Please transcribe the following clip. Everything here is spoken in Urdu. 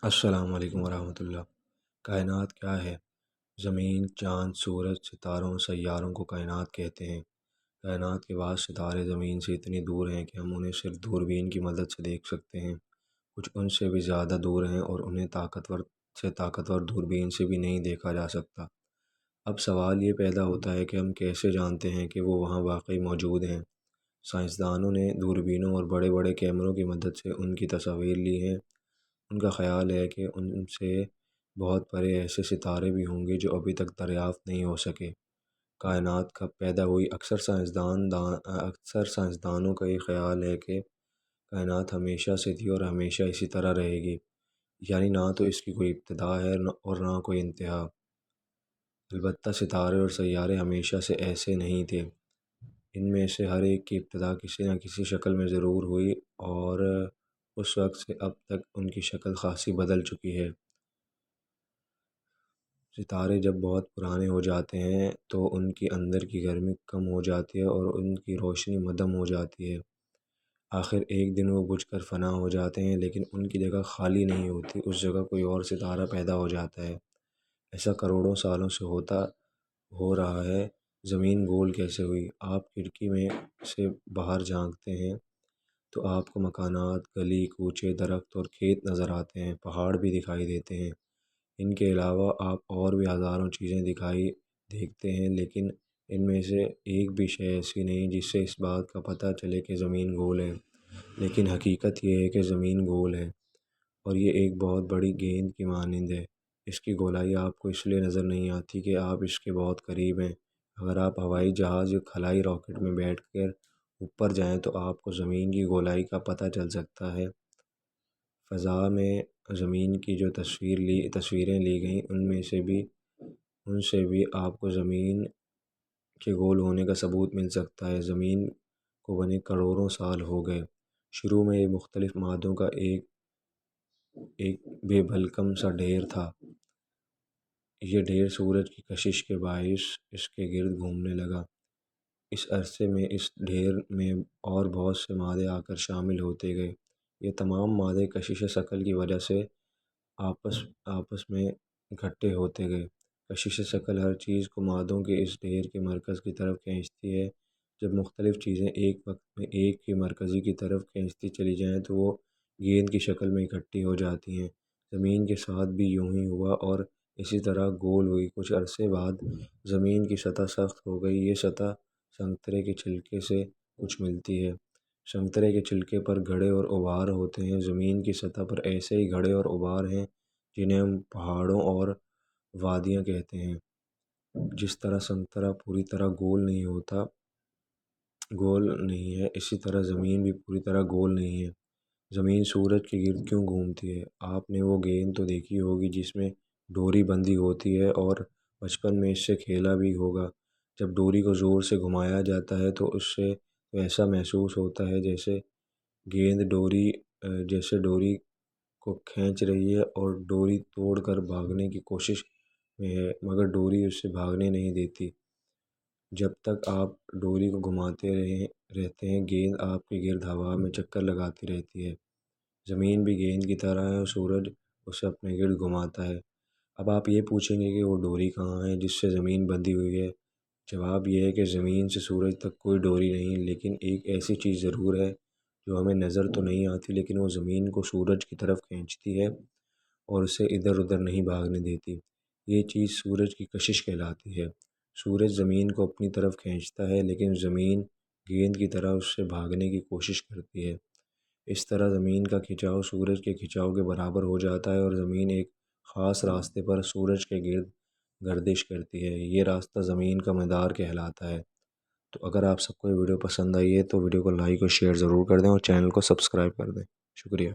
السلام علیکم ورحمۃ اللہ۔ کائنات کیا ہے؟ زمین، چاند، سورج، ستاروں اور سیاروں کو کائنات کہتے ہیں۔ کائنات کے بعض ستارے زمین سے اتنی دور ہیں کہ ہم انہیں صرف دوربین کی مدد سے دیکھ سکتے ہیں، کچھ ان سے بھی زیادہ دور ہیں اور انہیں طاقتور دوربین سے بھی نہیں دیکھا جا سکتا۔ اب سوال یہ پیدا ہوتا ہے کہ ہم کیسے جانتے ہیں کہ وہ وہاں واقعی موجود ہیں؟ سائنسدانوں نے دوربینوں اور بڑے بڑے کیمروں کی مدد سے ان کی تصاویر لی ہیں۔ ان کا خیال ہے کہ ان سے بہت پرے ایسے ستارے بھی ہوں گے جو ابھی تک دریافت نہیں ہو سکے۔ کائنات کب پیدا ہوئی؟ اکثر سائنسدانوں کا یہ خیال ہے کہ کائنات ہمیشہ سے تھی اور ہمیشہ اسی طرح رہے گی، یعنی نہ تو اس کی کوئی ابتدا ہے اور نہ کوئی انتہا۔ البتہ ستارے اور سیارے ہمیشہ سے ایسے نہیں تھے، ان میں سے ہر ایک کی ابتدا کسی نہ کسی شکل میں ضرور ہوئی اور اس وقت سے اب تک ان کی شکل خاصی بدل چکی ہے۔ ستارے جب بہت پرانے ہو جاتے ہیں تو ان کی اندر کی گرمی کم ہو جاتی ہے اور ان کی روشنی مدھم ہو جاتی ہے۔ آخر ایک دن وہ بجھ کر فنا ہو جاتے ہیں، لیکن ان کی جگہ خالی نہیں ہوتی، اس جگہ کوئی اور ستارہ پیدا ہو جاتا ہے۔ ایسا کروڑوں سالوں سے ہو رہا ہے۔ زمین گول کیسے ہوئی؟ آپ کھڑکی میں سے باہر جھانکتے ہیں تو آپ کو مکانات، گلی کوچے، درخت اور کھیت نظر آتے ہیں، پہاڑ بھی دکھائی دیتے ہیں۔ ان کے علاوہ آپ اور بھی ہزاروں چیزیں دیکھتے ہیں، لیکن ان میں سے ایک بھی شے ایسی نہیں جس سے اس بات کا پتہ چلے کہ زمین گول ہے۔ لیکن حقیقت یہ ہے کہ زمین گول ہے اور یہ ایک بہت بڑی گیند کی مانند ہے۔ اس کی گولائی آپ کو اس لیے نظر نہیں آتی کہ آپ اس کے بہت قریب ہیں۔ اگر آپ ہوائی جہاز یا خلائی راکٹ میں بیٹھ کر اوپر جائیں تو آپ کو زمین کی گولائی کا پتہ چل سکتا ہے۔ فضا میں زمین کی جو تصویریں لی گئیں ان سے بھی آپ کو زمین کے گول ہونے کا ثبوت مل سکتا ہے۔ زمین کو بنے کروڑوں سال ہو گئے۔ شروع میں یہ مختلف مادوں کا ایک بے بھلکم سا ڈھیر تھا۔ یہ ڈھیر سورج کی کشش کے باعث اس کے گرد گھومنے لگا۔ اس عرصے میں اس ڈھیر میں اور بہت سے مادے آ کر شامل ہوتے گئے۔ یہ تمام مادے کشش ثقل کی وجہ سے آپس میں اکٹھے ہوتے گئے۔ کشش ثقل ہر چیز کو مادوں کے اس ڈھیر کے مرکز کی طرف کھینچتی ہے۔ جب مختلف چیزیں ایک وقت میں ایک ہی مرکزی کی طرف کھینچتی چلی جائیں تو وہ گیند کی شکل میں اکٹھی ہو جاتی ہیں۔ زمین کے ساتھ بھی یوں ہی ہوا اور اسی طرح گول ہوئی۔ کچھ عرصے بعد زمین کی سطح سخت ہو گئی۔ یہ سطح سنترے کے چھلکے سے کچھ ملتی ہے۔ سنترے کے چھلکے پر گھڑے اور غبار ہوتے ہیں۔ زمین کی سطح پر ایسے ہی گھڑے اور غبار ہیں جنہیں ہم پہاڑوں اور وادیاں کہتے ہیں۔ جس طرح سنترا پوری طرح گول نہیں ہے، اسی طرح زمین بھی پوری طرح گول نہیں ہے۔ زمین سورج کے گرد کیوں گھومتی ہے؟ آپ نے وہ گیند تو دیکھی ہوگی جس میں ڈوری بندھی ہوتی ہے اور بچپن میں اس سے کھیلا بھی ہوگا۔ جب ڈوری کو زور سے گھمایا جاتا ہے تو اس سے ایسا محسوس ہوتا ہے جیسے گیند ڈوری کو کھینچ رہی ہے اور ڈوری توڑ کر بھاگنے کی کوشش میں ہے، مگر ڈوری اسے بھاگنے نہیں دیتی۔ جب تک آپ ڈوری کو گھماتے رہتے ہیں گیند آپ کے گرد ہوا میں چکر لگاتی رہتی ہے۔ زمین بھی گیند کی طرح ہے اور سورج اسے اپنے گرد گھماتا ہے۔ اب آپ یہ پوچھیں گے کہ وہ ڈوری کہاں ہے جس سے زمین بندھی ہوئی ہے؟ جواب یہ ہے کہ زمین سے سورج تک کوئی ڈوری نہیں، لیکن ایک ایسی چیز ضرور ہے جو ہمیں نظر تو نہیں آتی، لیکن وہ زمین کو سورج کی طرف کھینچتی ہے اور اسے ادھر ادھر نہیں بھاگنے دیتی۔ یہ چیز سورج کی کشش کہلاتی ہے۔ سورج زمین کو اپنی طرف کھینچتا ہے لیکن زمین گیند کی طرح اس سے بھاگنے کی کوشش کرتی ہے۔ اس طرح زمین کا کھنچاؤ سورج کے کھنچاؤ کے برابر ہو جاتا ہے اور زمین ایک خاص راستے پر سورج کے گرد گردش کرتی ہے۔ یہ راستہ زمین کا مدار کہلاتا ہے۔ تو اگر آپ سب کو یہ ویڈیو پسند آئی ہے تو ویڈیو کو لائک اور شیئر ضرور کر دیں اور چینل کو سبسکرائب کر دیں۔ شکریہ۔